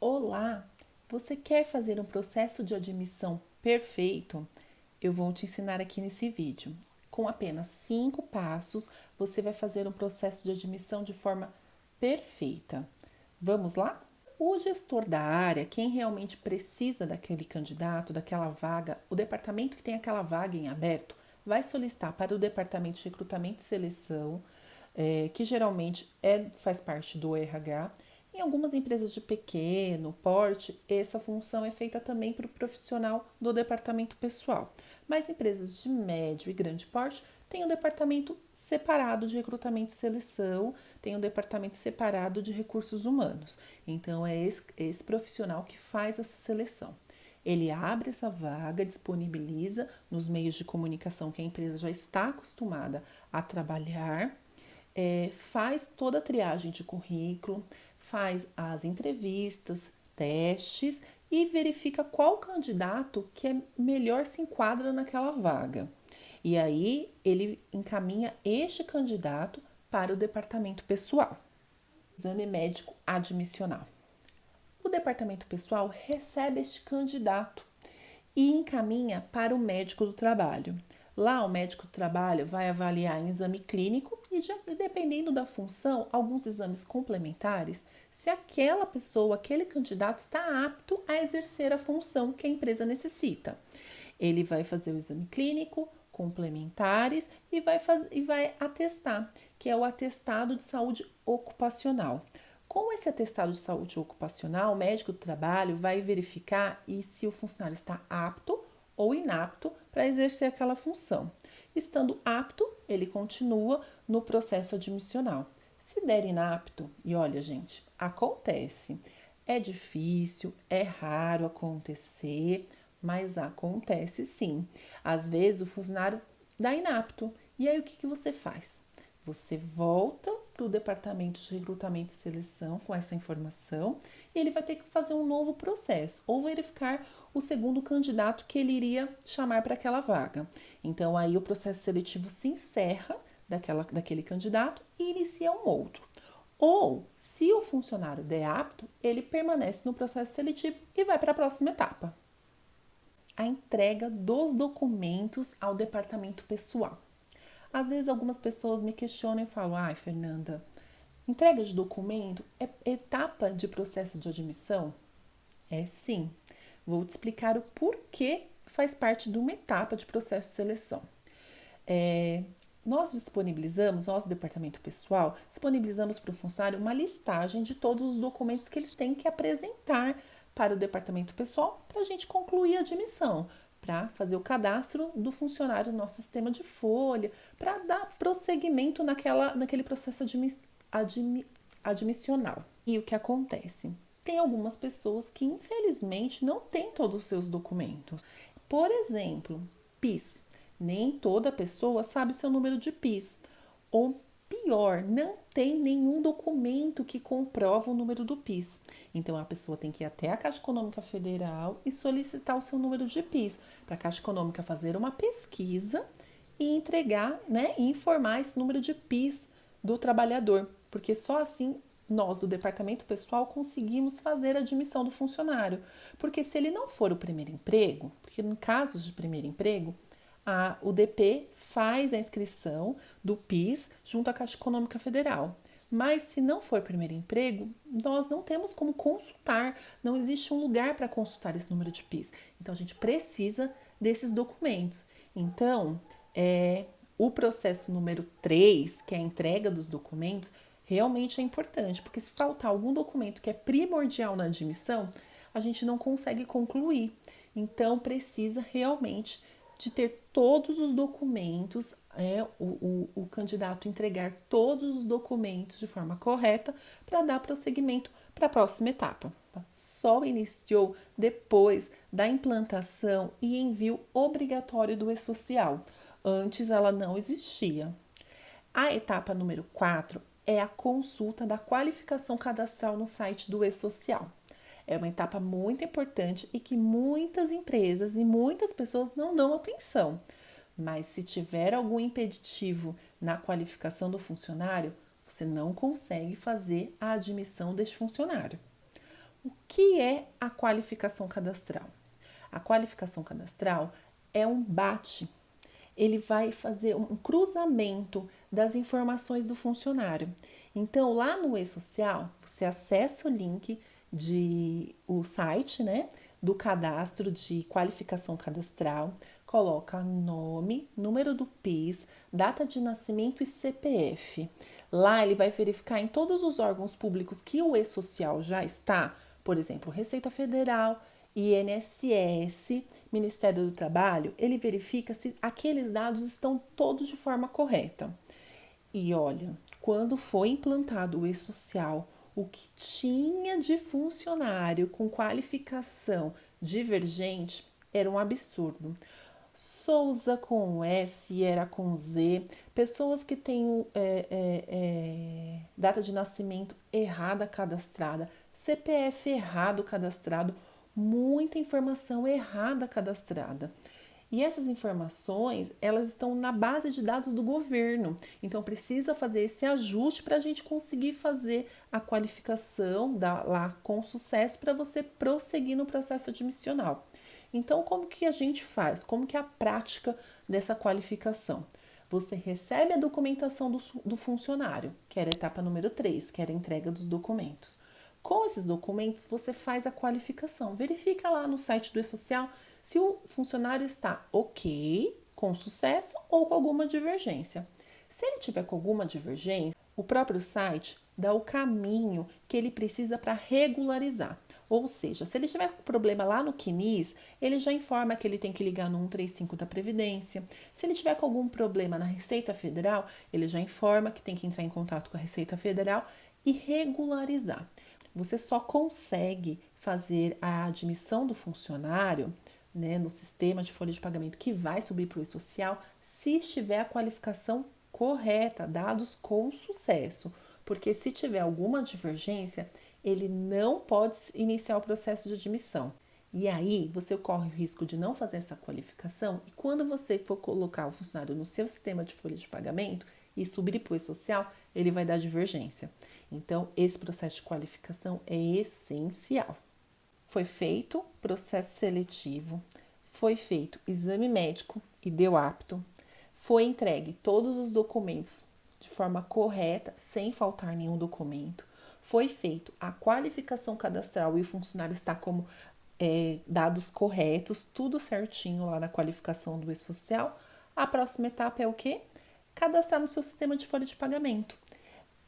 Olá! Você quer fazer um processo de admissão perfeito? Eu vou te ensinar aqui nesse vídeo. Com apenas 5 passos, você vai fazer um processo de admissão de forma perfeita. Vamos lá? O gestor da área, quem realmente precisa daquele candidato, daquela vaga, o departamento que tem aquela vaga em aberto, vai solicitar para o departamento de recrutamento e seleção, que geralmente faz parte do RH. Em algumas empresas de pequeno porte, essa função é feita também para o profissional do departamento pessoal. Mas empresas de médio e grande porte têm um departamento separado de recrutamento e seleção, tem um departamento separado de recursos humanos. Então, é esse profissional que faz essa seleção. Ele abre essa vaga, disponibiliza nos meios de comunicação que a empresa já está acostumada a trabalhar, faz toda a triagem de currículo, faz as entrevistas, testes e verifica qual candidato que melhor se enquadra naquela vaga. E aí ele encaminha este candidato para o departamento pessoal. Exame médico admissional. O departamento pessoal recebe este candidato e encaminha para o médico do trabalho. Lá, o médico do trabalho vai avaliar em exame clínico e, dependendo da função, alguns exames complementares, se aquela pessoa, aquele candidato está apto a exercer a função que a empresa necessita. Ele vai fazer o exame clínico, complementares e vai atestar, que é o atestado de saúde ocupacional. Com esse atestado de saúde ocupacional, o médico do trabalho vai verificar se o funcionário está apto ou inapto para exercer aquela função. Estando apto, ele continua no processo admissional. Se der inapto, e olha, gente, acontece. É difícil, é raro acontecer, mas acontece sim. Às vezes o funcionário dá inapto. E aí o que você faz? Você volta para o departamento de recrutamento e seleção com essa informação e ele vai ter que fazer um novo processo ou verificar o segundo candidato que ele iria chamar para aquela vaga. Então, aí o processo seletivo se encerra daquele candidato e inicia um outro. Ou, se o funcionário der apto, ele permanece no processo seletivo e vai para a próxima etapa. A entrega dos documentos ao departamento pessoal. Às vezes algumas pessoas me questionam e falam: ai, Fernanda, entrega de documento é etapa de processo de admissão? É sim. Vou te explicar o porquê faz parte de uma etapa de processo de seleção. Nós disponibilizamos, nosso departamento pessoal, disponibilizamos para o funcionário uma listagem de todos os documentos que eles têm que apresentar para o departamento pessoal para a gente concluir a admissão, para fazer o cadastro do funcionário no nosso sistema de folha, para dar prosseguimento naquele processo admissional. E o que acontece? Tem algumas pessoas que infelizmente não têm todos os seus documentos. Por exemplo, PIS. Nem toda pessoa sabe seu número de PIS. Ou pior, não tem nenhum documento que comprova o número do PIS. Então a pessoa tem que ir até a Caixa Econômica Federal e solicitar o seu número de PIS, para a Caixa Econômica fazer uma pesquisa e entregar, né, e informar esse número de PIS do trabalhador, porque só assim nós do departamento pessoal conseguimos fazer a admissão do funcionário. Porque se ele não for o primeiro emprego, porque em casos de primeiro emprego, o DP faz a inscrição do PIS junto à Caixa Econômica Federal. Mas se não for primeiro emprego, nós não temos como consultar, não existe um lugar para consultar esse número de PIS. Então a gente precisa desses documentos. Então, o processo número 3, que é a entrega dos documentos, realmente é importante, porque se faltar algum documento que é primordial na admissão, a gente não consegue concluir. Então, precisa realmente de ter todos os documentos, o candidato entregar todos os documentos de forma correta para dar prosseguimento para a próxima etapa. Só iniciou depois da implantação e envio obrigatório do e-social. Antes ela não existia. A etapa número 4 é a consulta da qualificação cadastral no site do e-social. É uma etapa muito importante e que muitas empresas e muitas pessoas não dão atenção. Mas se tiver algum impeditivo na qualificação do funcionário, você não consegue fazer a admissão deste funcionário. O que é a qualificação cadastral? A qualificação cadastral é um bate. Ele vai fazer um cruzamento das informações do funcionário. Então, lá no e-social, você acessa o link o site, né, do cadastro de qualificação cadastral, coloca nome, número do PIS, data de nascimento e CPF. Lá ele vai verificar em todos os órgãos públicos que o e-social já está, por exemplo, Receita Federal, INSS, Ministério do Trabalho, ele verifica se aqueles dados estão todos de forma correta. E olha, quando foi implantado o e-social, o que tinha de funcionário com qualificação divergente era um absurdo. Souza com S, era com Z, pessoas que têm data de nascimento errada cadastrada, CPF errado cadastrado, muita informação errada cadastrada. E essas informações, elas estão na base de dados do governo. Então, precisa fazer esse ajuste para a gente conseguir fazer a qualificação lá com sucesso para você prosseguir no processo admissional. Então, como que a gente faz? Como que é a prática dessa qualificação? Você recebe a documentação do funcionário, que era a etapa número 3, que era a entrega dos documentos. Com esses documentos, você faz a qualificação. Verifica lá no site do e-social se o funcionário está ok, com sucesso ou com alguma divergência. Se ele tiver com alguma divergência, o próprio site dá o caminho que ele precisa para regularizar. Ou seja, se ele tiver com problema lá no CNIS, ele já informa que ele tem que ligar no 135 da Previdência. Se ele tiver com algum problema na Receita Federal, ele já informa que tem que entrar em contato com a Receita Federal e regularizar. Você só consegue fazer a admissão do funcionário, né, no sistema de folha de pagamento que vai subir para o e-social se estiver a qualificação correta, dados com sucesso. Porque se tiver alguma divergência, ele não pode iniciar o processo de admissão. E aí você corre o risco de não fazer essa qualificação e quando você for colocar o funcionário no seu sistema de folha de pagamento e subir para o e-social, ele vai dar divergência. Então, esse processo de qualificação é essencial. Foi feito processo seletivo, foi feito exame médico e deu apto, foi entregue todos os documentos de forma correta, sem faltar nenhum documento, foi feito a qualificação cadastral e o funcionário está como dados corretos, tudo certinho lá na qualificação do e-social. A próxima etapa é o quê? Cadastrar no seu sistema de folha de pagamento.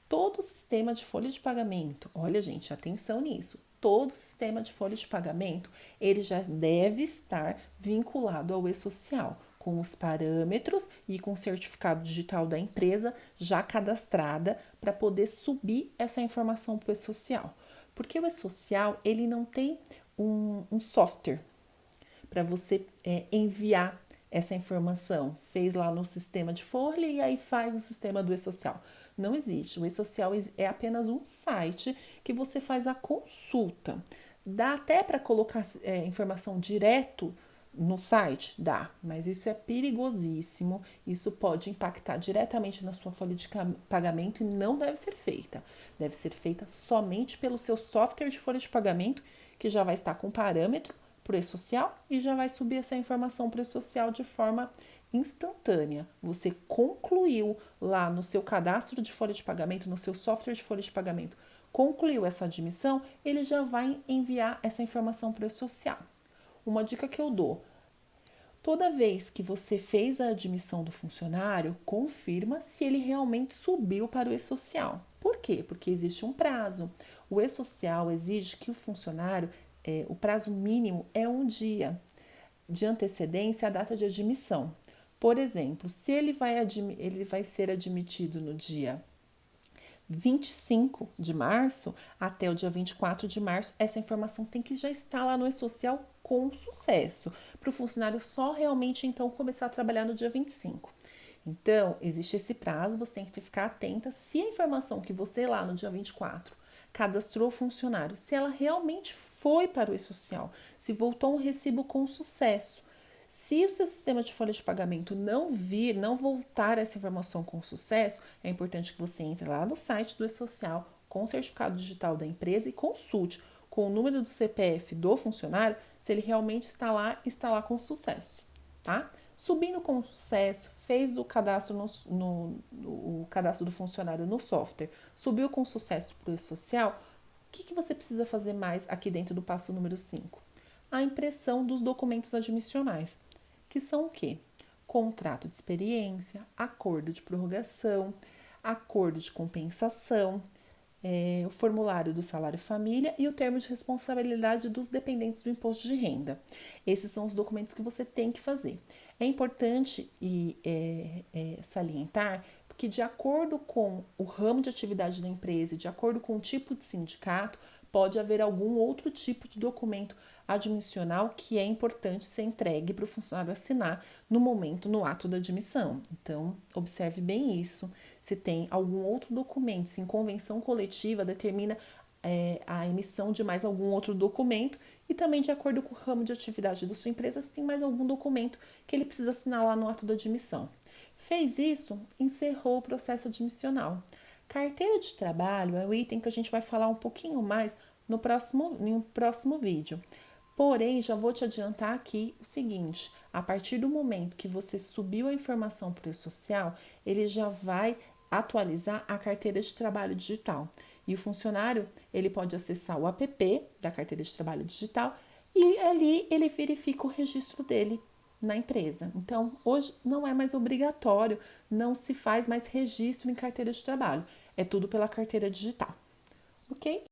Todo o sistema de folha de pagamento, olha gente, atenção nisso, todo o sistema de folha de pagamento, ele já deve estar vinculado ao e-social, com os parâmetros e com o certificado digital da empresa já cadastrada para poder subir essa informação para o e-social. Porque o e-social, ele não tem um software para você enviar essa informação. Fez lá no sistema de folha e aí faz no sistema do e-social. Não existe. O e-social é apenas um site que você faz a consulta. Dá até para colocar informação direto no site? Dá, mas isso é perigosíssimo. Isso pode impactar diretamente na sua folha de pagamento e não deve ser feita. Deve ser feita somente pelo seu software de folha de pagamento, que já vai estar com parâmetro para o e-social e já vai subir essa informação para o e-social de forma instantânea. Você concluiu lá no seu cadastro de folha de pagamento, no seu software de folha de pagamento, concluiu essa admissão, ele já vai enviar essa informação para o e-social. Uma dica que eu dou: toda vez que você fez a admissão do funcionário, confirma se ele realmente subiu para o e-social. Por quê? Porque existe um prazo. O e-social exige que o funcionário, o prazo mínimo é 1 dia de antecedência à data de admissão. Por exemplo, se ele vai ser admitido no dia 25 de março até o dia 24 de março, essa informação tem que já estar lá no e-social com sucesso, para o funcionário só realmente então começar a trabalhar no dia 25. Então, existe esse prazo, você tem que ficar atenta se a informação que você lá no dia 24 cadastrou o funcionário, se ela realmente foi para o e-social, se voltou um recibo com sucesso. Se o seu sistema de folha de pagamento não voltar essa informação com sucesso, é importante que você entre lá no site do e-social com o certificado digital da empresa e consulte com o número do CPF do funcionário, se ele realmente está lá com sucesso, tá? Subindo com sucesso, fez o cadastro o cadastro do funcionário no software, subiu com sucesso para o e-social, o que você precisa fazer mais aqui dentro do passo número 5? A impressão dos documentos admissionais, que são o quê? Contrato de experiência, acordo de prorrogação, acordo de compensação, o formulário do salário família e o termo de responsabilidade dos dependentes do imposto de renda. Esses são os documentos que você tem que fazer. É importante salientar porque, de acordo com o ramo de atividade da empresa e de acordo com o tipo de sindicato, pode haver algum outro tipo de documento admissional que é importante ser entregue para o funcionário assinar no ato da admissão. Então, observe bem isso. Se tem algum outro documento, se em convenção coletiva determina a emissão de mais algum outro documento e também de acordo com o ramo de atividade da sua empresa, se tem mais algum documento que ele precisa assinar lá no ato da admissão. Fez isso, encerrou o processo admissional. Carteira de trabalho é o item que a gente vai falar um pouquinho mais no próximo vídeo. Porém, já vou te adiantar aqui o seguinte, a partir do momento que você subiu a informação para o social, ele já vai atualizar a carteira de trabalho digital. E o funcionário, ele pode acessar o app da carteira de trabalho digital e ali ele verifica o registro dele na empresa. Então, hoje não é mais obrigatório, não se faz mais registro em carteira de trabalho. É tudo pela carteira digital. Ok?